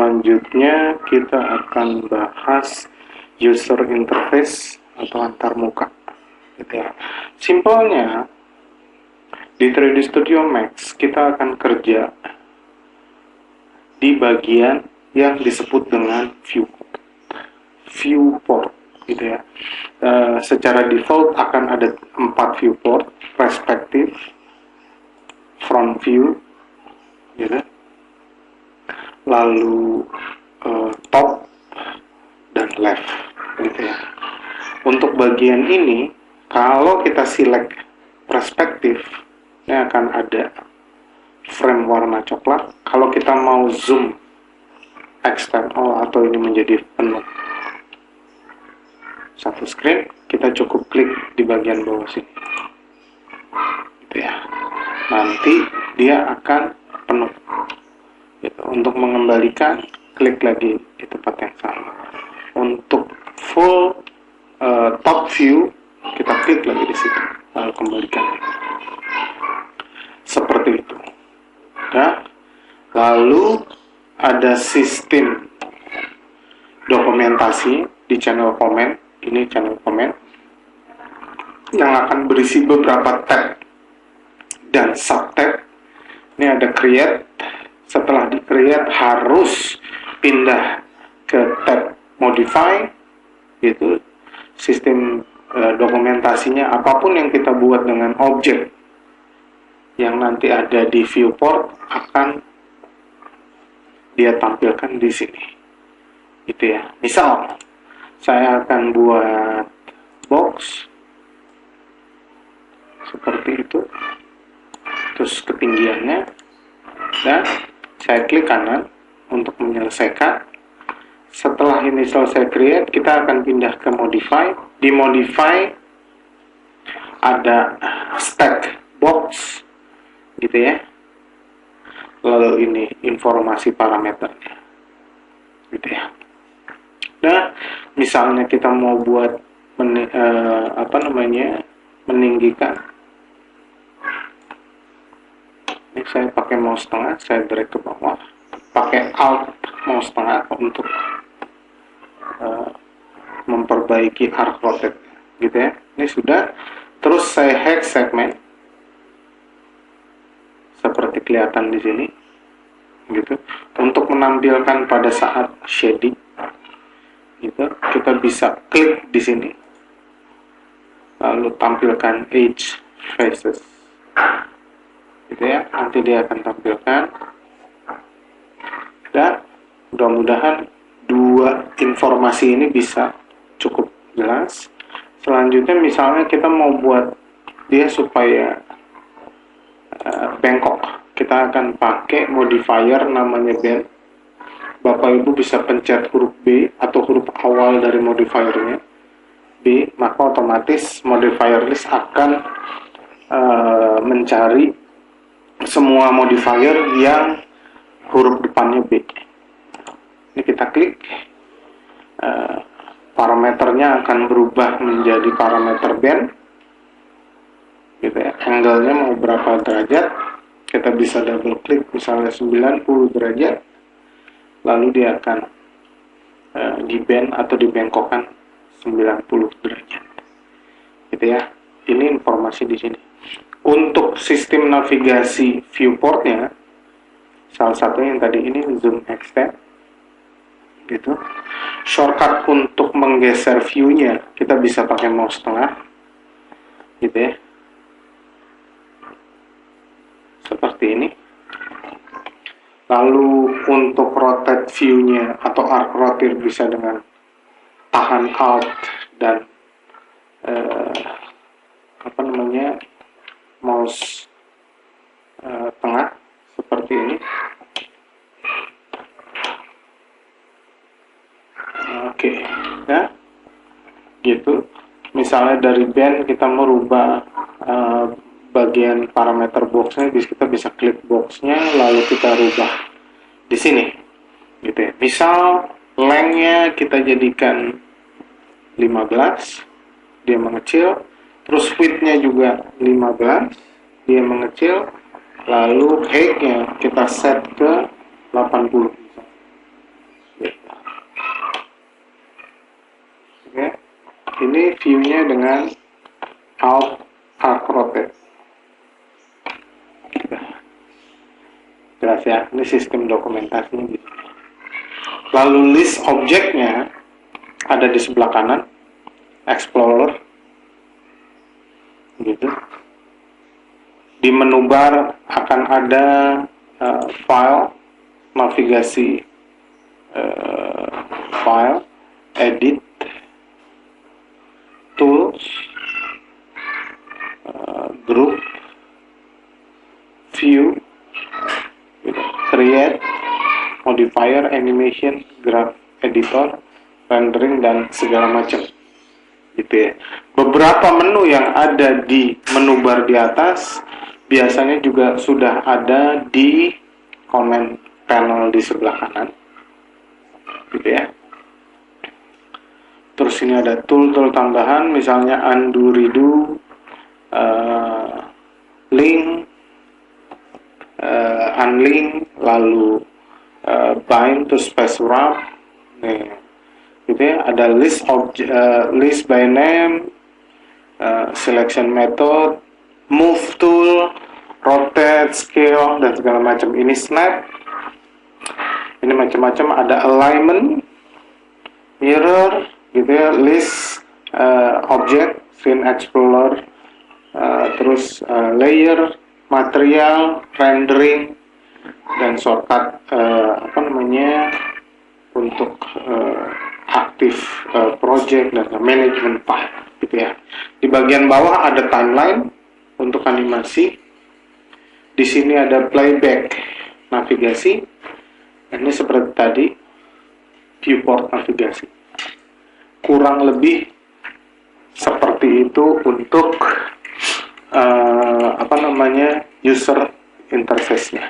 selanjutnya kita akan bahas user interface atau antarmuka. Gitu ya. Simpelnya di 3D Studio Max kita akan kerja di bagian yang disebut dengan viewport, gitu ya. Secara default akan ada 4 viewport, perspektif, front view, gitu. Lalu top dan left, gitu ya. Untuk bagian ini, kalau kita select perspektif, ini akan ada frame warna coklat. Kalau kita mau zoom extend all atau ini menjadi penuh satu screen, kita cukup klik di bagian bawah sini, gitu ya. Nanti dia akan penuh, gitu. Untuk mengembalikan, klik lagi di tempat yang sama. Untuk full top view, kita klik lagi di situ, lalu kembalikan seperti itu. Nah, lalu ada sistem dokumentasi di channel comment. Ini channel comment yang akan berisi beberapa tab dan subtab. Ini ada create. Setelah di create harus pindah ke tab modify, gitu. Sistem dokumentasinya apapun yang kita buat dengan objek yang nanti ada di viewport akan dia tampilkan di sini, gitu ya. Misal saya akan buat box seperti itu, terus ketinggiannya, dan saya klik kanan untuk menyelesaikan. Setelah ini selesai create, kita akan pindah ke modify. Di modify ada stack box, gitu ya. Lalu ini informasi parameternya, gitu ya. Nah, misalnya kita mau buat meninggikan. Ini saya pakai mouse tengah, saya drag ke bawah, pakai alt mouse tengah untuk memperbaiki arc rotate, gitu ya. Ini sudah. Terus saya hex segment seperti kelihatan di sini, gitu. Untuk menampilkan pada saat shading, gitu, kita bisa klik di sini, lalu tampilkan edge faces, gitu ya. Nanti dia akan tampilkan. Dan mudah-mudahan dua informasi ini bisa cukup jelas. Selanjutnya misalnya kita mau buat dia supaya bengkok, kita akan pakai modifier namanya bend. Bapak Ibu bisa pencet huruf B atau huruf awal dari modifiernya B, maka otomatis modifier list akan mencari semua modifier yang huruf depannya B. Ini kita klik, parameternya akan berubah menjadi parameter bend, gitu ya. Angle-nya mau berapa derajat, kita bisa double klik misalnya 90 derajat, lalu dia akan di bend atau dibengkokkan 90 derajat, gitu ya. Ini informasi di sini. Untuk sistem navigasi viewportnya, salah satunya yang tadi ini zoom extend, gitu. Shortcut untuk menggeser view-nya kita bisa pakai mouse tengah, gitu ya, seperti ini. Lalu untuk rotate view-nya atau arc rotate bisa dengan tahan alt dan mouse tengah seperti ini. Oke, ya, gitu. Misalnya dari band kita merubah bagian parameter boxnya, kita bisa klik boxnya, lalu kita rubah di sini, gitu ya. Misal lengthnya kita jadikan 15, dia mengecil. Terus width-nya juga 15, dia mengecil. Lalu height-nya kita set ke 80. ini view-nya dengan Alt Arc Rotate. Jelas ya, ini sistem dokumentasinya gitu. Lalu list objeknya ada di sebelah kanan, Explorer, gitu. Di menu bar akan ada file, navigasi file, edit, tools, group, view, create, modifier, animation, graph editor, rendering, dan segala macam gitu ya. Beberapa menu yang ada di menu bar di atas biasanya juga sudah ada di command panel di sebelah kanan gitu ya. Terus ini ada tool tambahan, misalnya undo, redo, link, unlink, lalu bind to space wrap, nih, gitu ya. Ada list by name, selection method, move tool, rotate, scale, dan segala macam. Ini snap, ini macam-macam. Ada alignment, mirror, gitu ya, list, object, scene explorer, terus layer, material, rendering, dan shortcut untuk aktif project dan management path gitu ya. Di bagian bawah ada timeline untuk animasi. Di sini ada playback navigasi. Ini seperti tadi viewport navigasi. Kurang lebih seperti itu untuk user interface-nya.